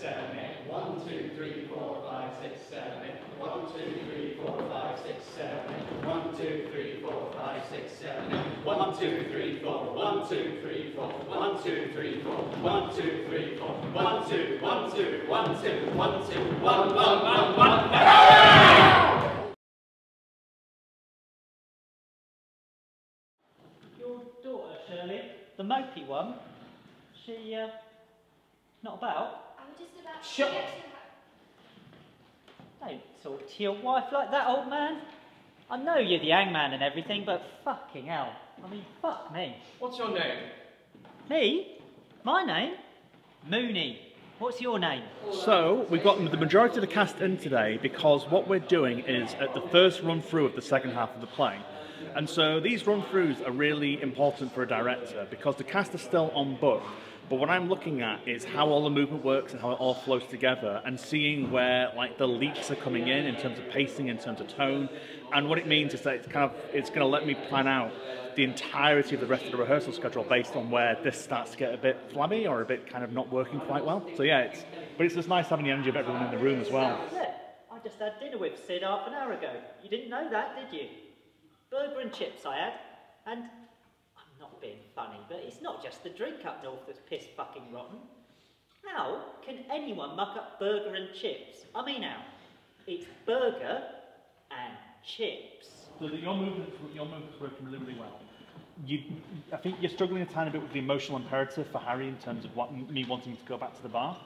7, 8. 1, 2, 3, 4, 5, 6, 7, 8. 1, 2, 3, 4, 5, 6, 7, 8. 1, 2, 3, 4, 5, 6, 7, 8. 1, 2, 3, 4, 1, 2, 3, 4, 1, 2, 3, 4, 1, 2, 3, 4, 1, 2, 1, 2, 1, 2, 1, 2, 1, 1, 1, 1. Your daughter, Shirley, the mopey one, she, not about? I was just about Shut to up. get to her. Don't talk to your wife like that, old man. I know you're the hangman and everything, but fucking hell. I mean, fuck me. What's your name? Me? My name? Mooney. What's your name? So, we've got the majority of the cast in today because what we're doing is at the first run through of the second half of the play. And so these run-throughs are really important for a director because the cast are still on book. But what I'm looking at is how all the movement works and how it all flows together, and seeing where like the leaks are coming in terms of pacing, in terms of tone. And what it means is that it's going to let me plan out the entirety of the rest of the rehearsal schedule based on where this starts to get a bit flabby or a bit kind of not working quite well. So yeah, but it's just nice having the energy of everyone in the room as well. Yeah, I just had dinner with Sid half an hour ago. You didn't know that, did you? Burger and chips I had, and I'm not being funny, but it's not just the drink up north that's piss fucking rotten. How can anyone muck up burger and chips? I mean how? It's burger and chips. So your movement's working really, really well. I think you're struggling a tiny bit with the emotional imperative for Harry in terms of me wanting to go back to the bar.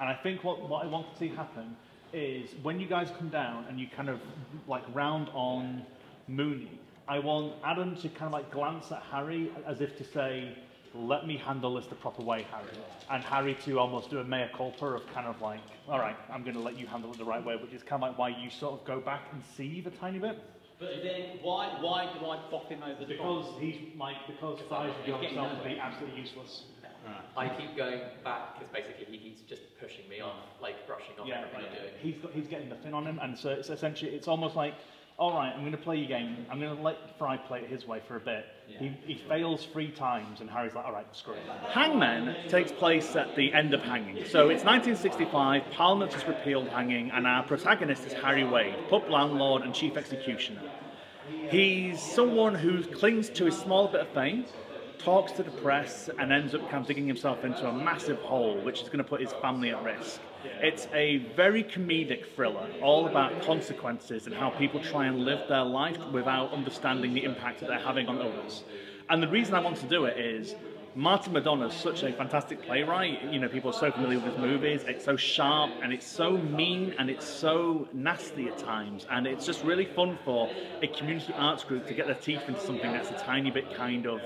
And I think what I want to see happen is when you guys come down and you kind of like round on Mooney, I want Adam to kind of like glance at Harry as if to say, let me handle this the proper way, Harry. And Harry to almost do a mea culpa of kind of like, all right, I'm going to let you handle it the right way, which is kind of like why you sort of go back and seethe a tiny bit. But then why do I bop him over the Because size of himself would be absolutely useless. I keep going back because basically he's just pushing me off, like brushing off everything I'm doing. He's getting the fin on him, and so it's essentially, it's almost like, all right, I'm going to play your game. I'm going to let Fry play it his way for a bit. Yeah. He fails 3 times, and Harry's like, all right, screw it. Hangmen takes place at the end of hanging. So it's 1965, Parliament has repealed hanging, and our protagonist is Harry Wade, pub landlord and chief executioner. He's someone who clings to his small bit of fame, talks to the press, and ends up kind of digging himself into a massive hole, which is going to put his family at risk. It's a very comedic thriller, all about consequences and how people try and live their life without understanding the impact that they're having on others. And the reason I want to do it is Martin McDonagh's such a fantastic playwright. You know, people are so familiar with his movies. It's so sharp and it's so mean and it's so nasty at times. And it's just really fun for a community arts group to get their teeth into something that's a tiny bit kind of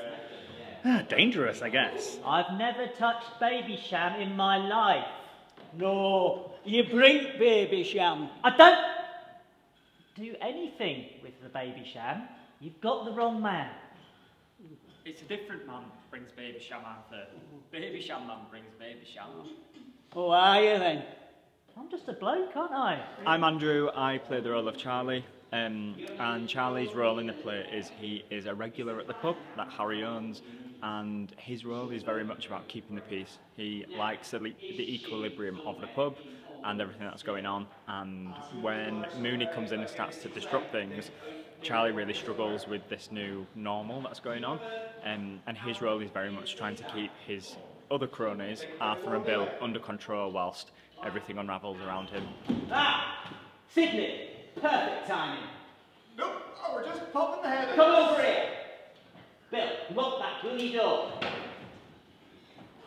dangerous, I guess. I've never touched baby sham in my life. No, you bring baby sham. I don't do anything with the baby sham. You've got the wrong man. It's a different man brings baby sham, Arthur. Baby sham man brings baby sham. Who are you then? I'm just a bloke, aren't I? I'm Andrew. I play the role of Charlie. And Charlie's role in the play is he is a regular at the pub that Harry owns, and his role is very much about keeping the peace. He likes the equilibrium of the pub and everything that's going on, and when Mooney comes in and starts to disrupt things, Charlie really struggles with this new normal that's going on, and his role is very much trying to keep his other cronies, Arthur and Bill, under control whilst everything unravels around him. Ah! Sydney! Perfect timing. Nope, we're just popping the head. Come over here. Bill, lock that bloody door.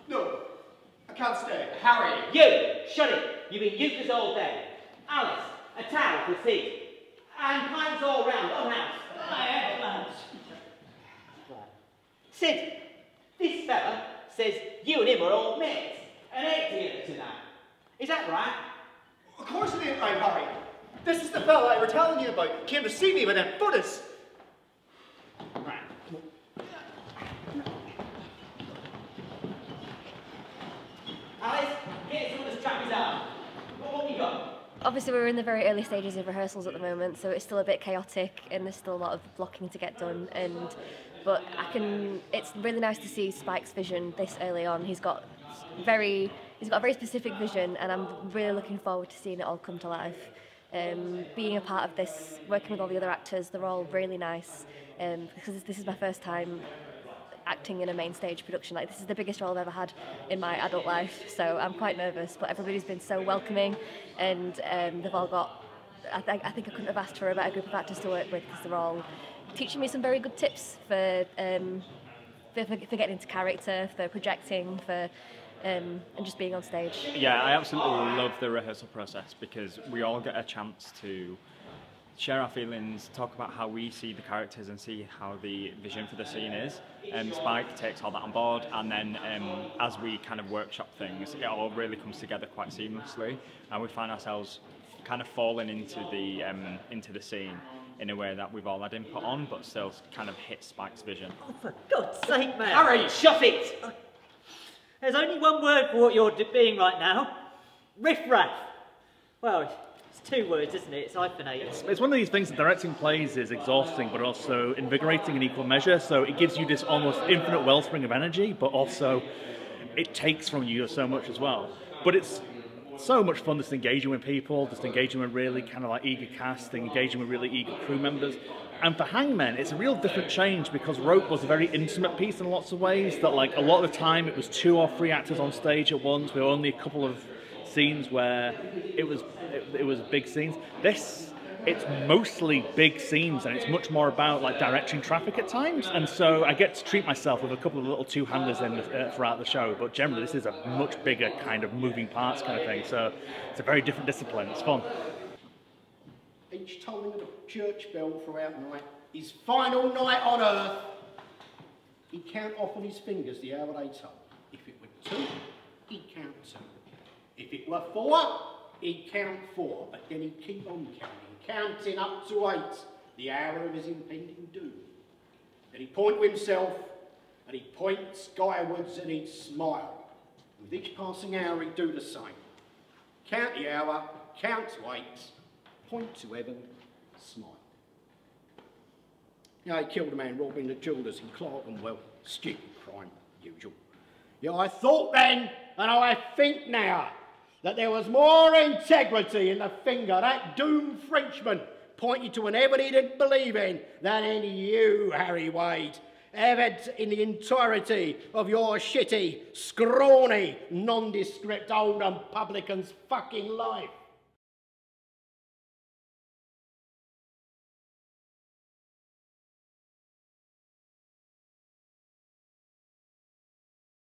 No, I can't stay. Harry, you! Shut it. You've been useless all day. Alice, a towel for Sid. And pints all round, on house. I have plans. Sid, this fella says you and him are old mates and ate together tonight. Is that right? Of course it ain't right, Harry. This is the fella I were telling you about. Came to see me with them footies. Right. Alice, get someone to strap his arm. What have you got? Obviously we're in the very early stages of rehearsals at the moment, so it's still a bit chaotic and there's still a lot of blocking to get done, and but it's really nice to see Spike's vision this early on. He's got a very specific vision, and I'm really looking forward to seeing it all come to life. Being a part of this, working with all the other actors, they're all really nice, because this is my first time acting in a main stage production. Like, this is the biggest role I've ever had in my adult life, so I'm quite nervous, but everybody's been so welcoming, and they've all got, I think I couldn't have asked for a better group of actors to work with, because they're all teaching me some very good tips for getting into character, for projecting, and just being on stage. Yeah, I absolutely love the rehearsal process, because we all get a chance to share our feelings, talk about how we see the characters and see how the vision for the scene is. Spike takes all that on board, and then as we kind of workshop things, it all really comes together quite seamlessly, and we find ourselves kind of falling into the scene in a way that we've all had input on, but still kind of hit Spike's vision. Oh, for God's sake, man! Hurry, shove it! There's only one word for what you're being right now. Riff-raff. Well, it's 2 words, isn't it? It's hyphenated. It's one of these things that directing plays is exhausting, but also invigorating in equal measure. So it gives you this almost infinite wellspring of energy, but also it takes from you so much as well. But it's so much fun just engaging with people, just engaging with really kind of like eager cast, engaging with really eager crew members. And for Hangmen, it's a real different change, because Rope was a very intimate piece in lots of ways, that like a lot of the time it was 2 or 3 actors on stage at once, with only a couple of scenes where it was big scenes. This, it's mostly big scenes, and it's much more about like directing traffic at times, and so I get to treat myself with a couple of little two-handers throughout the show, but generally this is a much bigger kind of moving parts kind of thing, so it's a very different discipline. It's fun. Each tolling of the church bell throughout the night, his final night on earth, he'd count off on his fingers the hour they told. If it were 2, he'd count 2. If it were 4, he'd count 4, but then he'd keep on counting up to 8, the hour of his impending doom. Then he'd point to himself, and he'd point skywards, and he'd smile. With each passing hour, he'd do the same. Count the hour, count to 8, point to heaven, smile. Yeah, he killed a man robbing the jewellers in Clerkenwell. Stupid crime, usual. Yeah, I thought then, and I think now, that there was more integrity in the finger that doomed Frenchman pointed to an heaven he didn't believe in than in you, Harry Wade, ever in the entirety of your shitty, scrawny, nondescript old and publican's fucking life.